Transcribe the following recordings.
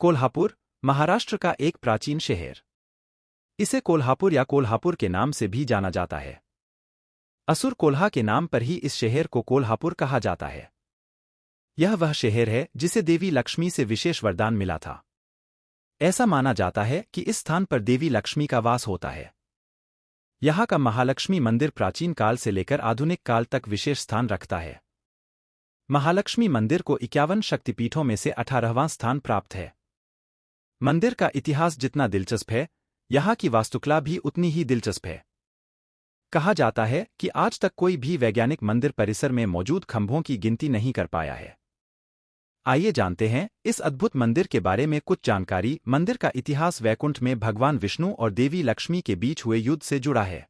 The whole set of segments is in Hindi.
कोल्हापुर, महाराष्ट्र का एक प्राचीन शहर। इसे कोल्हापुर या कोल्हापुर के नाम से भी जाना जाता है। असुर कोल्हा के नाम पर ही इस शहर को कोल्हापुर कहा जाता है। यह वह शहर है जिसे देवी लक्ष्मी से विशेष वरदान मिला था। ऐसा माना जाता है कि इस स्थान पर देवी लक्ष्मी का वास होता है। यहाँ का महालक्ष्मी मंदिर प्राचीन काल से लेकर आधुनिक काल तक विशेष स्थान रखता है। महालक्ष्मी मंदिर को 51 शक्तिपीठों में से 18वां स्थान प्राप्त है। मंदिर का इतिहास जितना दिलचस्प है, यहाँ की वास्तुकला भी उतनी ही दिलचस्प है। कहा जाता है कि आज तक कोई भी वैज्ञानिक मंदिर परिसर में मौजूद खंभों की गिनती नहीं कर पाया है। आइए जानते हैं इस अद्भुत मंदिर के बारे में कुछ जानकारी। मंदिर का इतिहास वैकुंठ में भगवान विष्णु और देवी लक्ष्मी के बीच हुए युद्ध से जुड़ा है।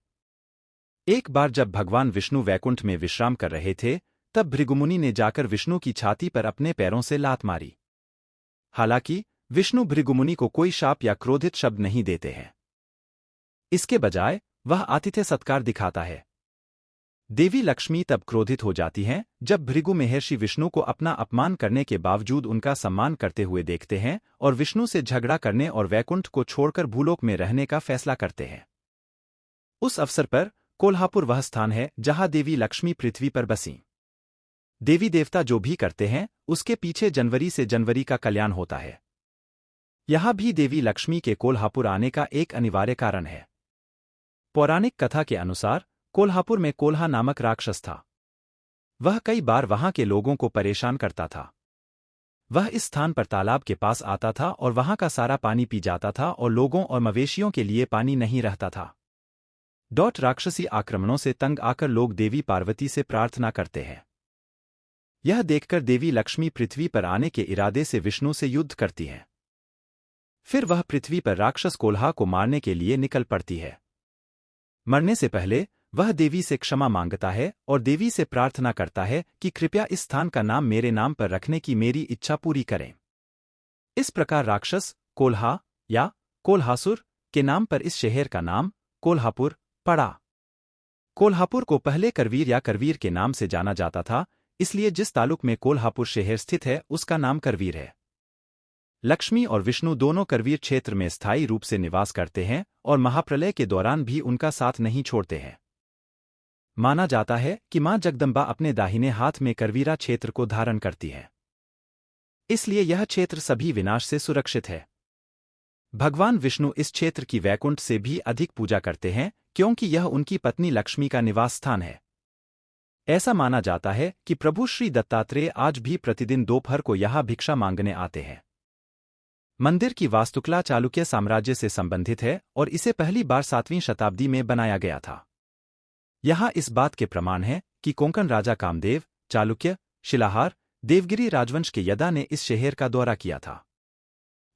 एक बार जब भगवान विष्णु वैकुंठ में विश्राम कर रहे थे, तब भृगुमुनि ने जाकर विष्णु की छाती पर अपने पैरों से लात मारी। हालांकि विष्णु भृगुमुनि को कोई शाप या क्रोधित शब्द नहीं देते हैं। इसके बजाय वह आतिथ्य सत्कार दिखाता है। देवी लक्ष्मी तब क्रोधित हो जाती हैं जब भृगु महर्षि विष्णु को अपना अपमान करने के बावजूद उनका सम्मान करते हुए देखते हैं और विष्णु से झगड़ा करने और वैकुंठ को छोड़कर भूलोक में रहने का फैसला करते हैं। उस अवसर पर कोल्हापुर वह स्थान है जहां देवी लक्ष्मी पृथ्वी पर बसीं। देवी देवता जो भी करते हैं उसके पीछे जनवरी से जनवरी का कल्याण होता है। यहां भी देवी लक्ष्मी के कोल्हापुर आने का एक अनिवार्य कारण है। पौराणिक कथा के अनुसार कोल्हापुर में कोल्हा नामक राक्षस था। वह कई बार वहां के लोगों को परेशान करता था। वह इस स्थान पर तालाब के पास आता था और वहां का सारा पानी पी जाता था और लोगों और मवेशियों के लिए पानी नहीं रहता था। राक्षसी आक्रमणों से तंग आकर लोग देवी पार्वती से प्रार्थना करते हैं। यह देखकर देवी लक्ष्मी पृथ्वी पर आने के इरादे से विष्णु से युद्ध करती हैं। फिर वह पृथ्वी पर राक्षस कोल्हा को मारने के लिए निकल पड़ती है। मरने से पहले वह देवी से क्षमा मांगता है और देवी से प्रार्थना करता है कि कृपया इस स्थान का नाम मेरे नाम पर रखने की मेरी इच्छा पूरी करें। इस प्रकार राक्षस कोल्हा या कोल्हासुर के नाम पर इस शहर का नाम कोल्हापुर पड़ा। कोल्हापुर को पहले करवीर या करवीर के नाम से जाना जाता था, इसलिए जिस तालुक में कोल्हापुर शहर स्थित है उसका नाम करवीर है। लक्ष्मी और विष्णु दोनों करवीर क्षेत्र में स्थायी रूप से निवास करते हैं और महाप्रलय के दौरान भी उनका साथ नहीं छोड़ते हैं। माना जाता है कि मां जगदंबा अपने दाहिने हाथ में करवीरा क्षेत्र को धारण करती है, इसलिए यह क्षेत्र सभी विनाश से सुरक्षित है। भगवान विष्णु इस क्षेत्र की वैकुंठ से भी अधिक पूजा करते हैं क्योंकि यह उनकी पत्नी लक्ष्मी का निवास स्थान है। ऐसा माना जाता है कि प्रभु श्री दत्तात्रेय आज भी प्रतिदिन दोपहर को यहां भिक्षा मांगने आते हैं। मंदिर की वास्तुकला चालुक्य साम्राज्य से संबंधित है और इसे पहली बार 7वीं शताब्दी में बनाया गया था। यहाँ इस बात के प्रमाण हैं कि कोंकण राजा कामदेव, चालुक्य, शिलाहार, देवगिरी राजवंश के यदा ने इस शहर का दौरा किया था।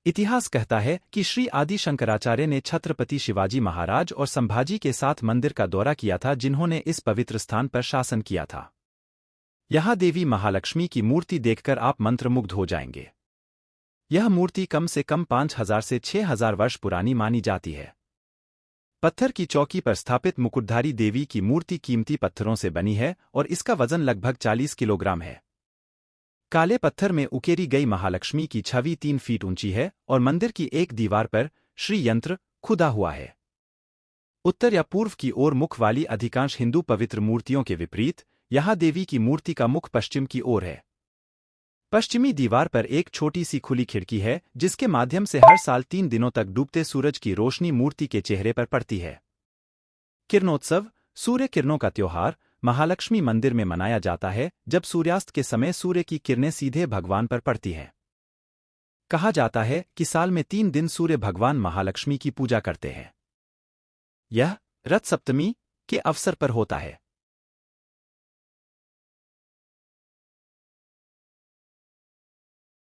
इतिहास कहता है कि श्री आदि शंकराचार्य ने छत्रपति शिवाजी महाराज और संभाजी के साथ मंदिर का दौरा किया था, जिन्होंने इस पवित्र स्थान पर शासन किया था। यहाँ देवी महालक्ष्मी की मूर्ति देखकर आप मंत्रमुग्ध हो जाएंगे। यह मूर्ति कम से कम 5000 से 6000 वर्ष पुरानी मानी जाती है। पत्थर की चौकी पर स्थापित मुकुटधारी देवी की मूर्ति कीमती पत्थरों से बनी है और इसका वजन लगभग 40 किलोग्राम है। काले पत्थर में उकेरी गई महालक्ष्मी की छवि 3 फीट ऊंची है और मंदिर की एक दीवार पर श्री यंत्र खुदा हुआ है। उत्तर या पूर्व की ओर मुख वाली अधिकांश हिंदू पवित्र मूर्तियों के विपरीत यहाँ देवी की मूर्ति का मुख पश्चिम की ओर है। पश्चिमी दीवार पर एक छोटी सी खुली खिड़की है जिसके माध्यम से हर साल 3 दिनों तक डूबते सूरज की रोशनी मूर्ति के चेहरे पर पड़ती है। किरणोत्सव, सूर्य किरणों का त्योहार महालक्ष्मी मंदिर में मनाया जाता है जब सूर्यास्त के समय सूर्य की किरणें सीधे भगवान पर पड़ती हैं। कहा जाता है कि साल में 3 दिन सूर्य भगवान महालक्ष्मी की पूजा करते हैं। यह रथ सप्तमी के अवसर पर होता है।